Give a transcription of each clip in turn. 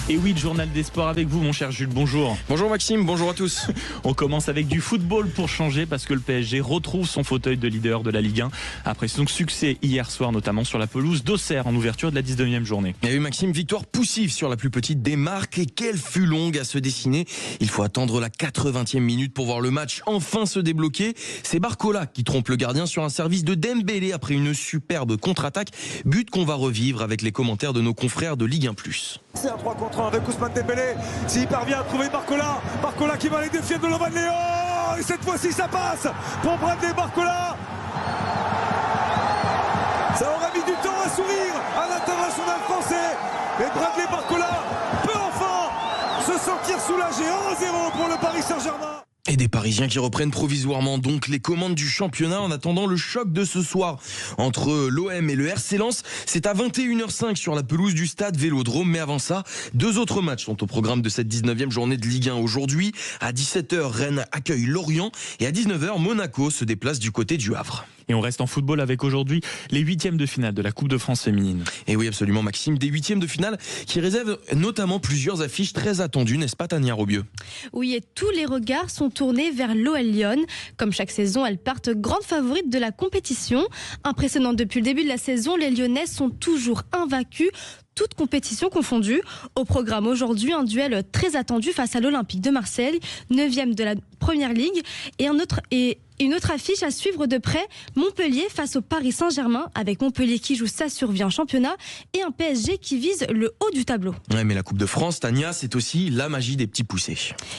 Et oui, le journal des sports avec vous, mon cher Jules, bonjour. Bonjour Maxime, bonjour à tous. On commence avec du football pour changer parce que le PSG retrouve son fauteuil de leader de la Ligue 1 après son succès hier soir, notamment sur la pelouse d'Auxerre en ouverture de la 19e journée. Et oui Maxime, victoire poussive sur la plus petite des marques et quelle fut longue à se dessiner. Il faut attendre la 80e minute pour voir le match enfin se débloquer. C'est Barcola qui trompe le gardien sur un service de Dembélé après une superbe contre-attaque. But qu'on va revivre avec les commentaires de nos confrères de Ligue 1+. C'est un 3 contre 1 avec Ousmane Dembélé. S'il parvient à trouver Barcola qui va aller défier de Lovan Léo. Et cette fois-ci ça passe pour Bradley Barcola. Ça aura mis du temps à sourire à l'international français. Et Bradley Barcola peut enfin se sentir soulagé. 1-0 pour le Paris Saint-Germain. Et des Parisiens qui reprennent provisoirement donc les commandes du championnat en attendant le choc de ce soir entre l'OM et le RC Lens. C'est à 21h05 sur la pelouse du stade Vélodrome. Mais avant ça, deux autres matchs sont au programme de cette 19e journée de Ligue 1 aujourd'hui. À 17h, Rennes accueille Lorient et à 19h, Monaco se déplace du côté du Havre. Et on reste en football avec aujourd'hui les huitièmes de finale de la Coupe de France féminine. Et oui, absolument Maxime, des huitièmes de finale qui réservent notamment plusieurs affiches très attendues, n'est-ce pas Tania Robieux? Oui, et tous les regards sont tournés vers l'OL Lyon. Comme chaque saison, elles partent grandes favorites de la compétition. Impressionnantes depuis le début de la saison, les Lyonnaises sont toujours invaincues, toutes compétitions confondues. Au programme aujourd'hui, un duel très attendu face à l'Olympique de Marseille, 9e de la Première Ligue, et une autre affiche à suivre de près, Montpellier face au Paris Saint-Germain, avec Montpellier qui joue sa survie en championnat et un PSG qui vise le haut du tableau. Ouais, mais la Coupe de France, Tania, c'est aussi la magie des petits poussés.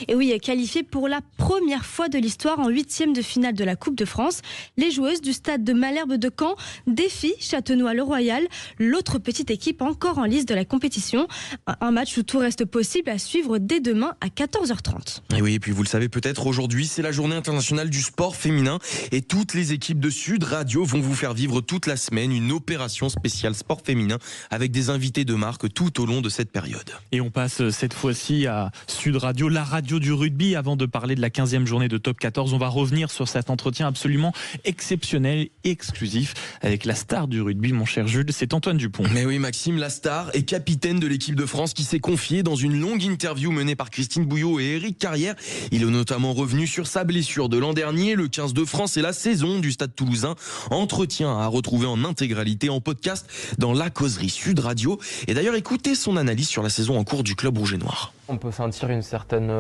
Et oui, qualifiée pour la première fois de l'histoire en huitième de finale de la Coupe de France, les joueuses du stade de Malherbe de Caen défient Châtenois-le-Royal, l'autre petite équipe encore en lice de la compétition. Un match où tout reste possible à suivre dès demain à 14h30. Et oui, et puis vous le savez peut-être, aujourd'hui c'est la journée internationale du sport féminin et toutes les équipes de Sud Radio vont vous faire vivre toute la semaine une opération spéciale sport féminin avec des invités de marque tout au long de cette période. Et on passe cette fois-ci à Sud Radio, la radio du rugby. Avant de parler de la 15e journée de Top 14, on va revenir sur cet entretien absolument exceptionnel et exclusif avec la star du rugby, mon cher Jules, c'est Antoine Dupont. Mais oui Maxime, la star et capitaine de l'équipe de France qui s'est confiée dans une longue interview menée par Christine Bouillot et Éric Carrière. Il est notamment revenu sur sa blessure de l'an dernier, le 15 de France et la saison du Stade Toulousain. Entretien à retrouver en intégralité en podcast dans La Causerie Sud Radio. Et d'ailleurs, écoutez son analyse sur la saison en cours du club rouge et noir. On peut sentir une certaine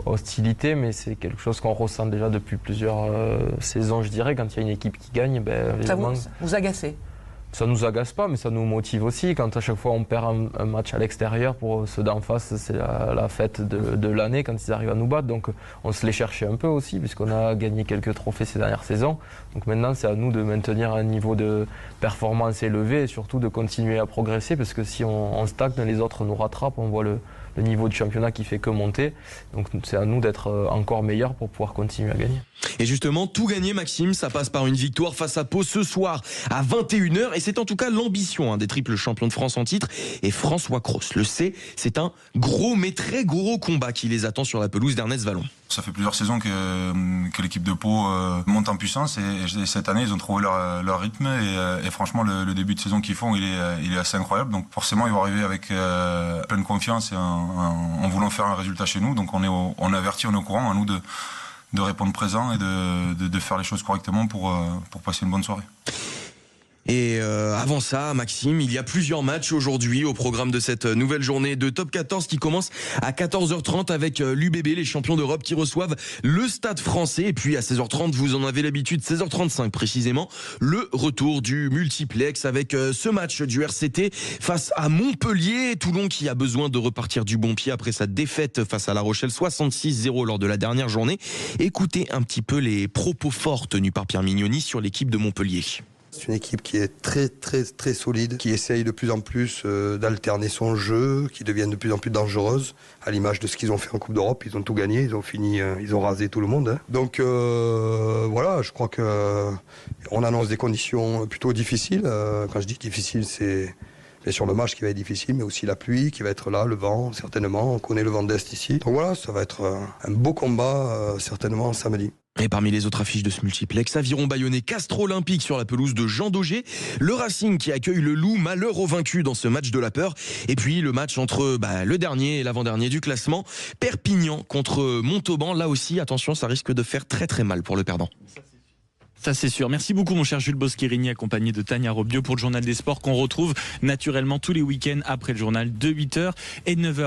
hostilité, mais c'est quelque chose qu'on ressent déjà depuis plusieurs saisons, je dirais. Quand il y a une équipe qui gagne, ça vous agace? Ça nous agace pas, mais ça nous motive aussi. Quand à chaque fois on perd un match à l'extérieur, pour ceux d'en face, c'est la fête de l'année quand ils arrivent à nous battre. Donc on se les cherchait un peu aussi, puisqu'on a gagné quelques trophées ces dernières saisons. Donc maintenant, c'est à nous de maintenir un niveau de performance élevé et surtout de continuer à progresser, parce que si on stagne, les autres nous rattrapent. On voit le niveau de championnat qui fait que monter. Donc c'est à nous d'être encore meilleurs pour pouvoir continuer à gagner. Et justement, tout gagner, Maxime, ça passe par une victoire face à Pau ce soir à 21h. Et c'est en tout cas l'ambition des triples champions de France en titre. Et François Cros le sait, c'est un gros mais très gros combat qui les attend sur la pelouse d'Ernest Vallon. Ça fait plusieurs saisons que l'équipe de Pau monte en puissance et cette année ils ont trouvé leur rythme et franchement le début de saison qu'ils font il est assez incroyable, donc forcément ils vont arriver avec pleine confiance et en voulant faire un résultat chez nous, donc on est averti, on est au courant, à nous de répondre présent et de faire les choses correctement pour passer une bonne soirée. Et avant ça, Maxime, il y a plusieurs matchs aujourd'hui au programme de cette nouvelle journée de Top 14 qui commence à 14h30 avec l'UBB, les champions d'Europe qui reçoivent le Stade français. Et puis à 16h30, vous en avez l'habitude, 16h35 précisément, le retour du multiplex avec ce match du RCT face à Montpellier. Toulon qui a besoin de repartir du bon pied après sa défaite face à La Rochelle 66-0 lors de la dernière journée. Écoutez un petit peu les propos forts tenus par Pierre Mignoni sur l'équipe de Montpellier. C'est une équipe qui est très très très solide, qui essaye de plus en plus d'alterner son jeu, qui devient de plus en plus dangereuse, à l'image de ce qu'ils ont fait en Coupe d'Europe. Ils ont tout gagné, ils ont fini, ils ont rasé tout le monde. Hein. Donc voilà, je crois qu'on annonce des conditions plutôt difficiles. Quand je dis difficile, c'est bien sûr le match qui va être difficile, mais aussi la pluie qui va être là, le vent certainement. On connaît le vent d'Est ici. Donc voilà, ça va être un beau combat certainement samedi. Et parmi les autres affiches de ce multiplex, Aviron Bayonnais, Castres Olympique sur la pelouse de Jean Daugé, le Racing qui accueille le Loup, malheur aux vaincus dans ce match de la peur, et puis le match entre le dernier et l'avant-dernier du classement, Perpignan contre Montauban. Là aussi, attention, ça risque de faire très très mal pour le perdant. Ça c'est sûr. Merci beaucoup mon cher Jules Boscherini, accompagné de Tania Robio pour le journal des sports qu'on retrouve naturellement tous les week-ends après le journal de 8h et 9h.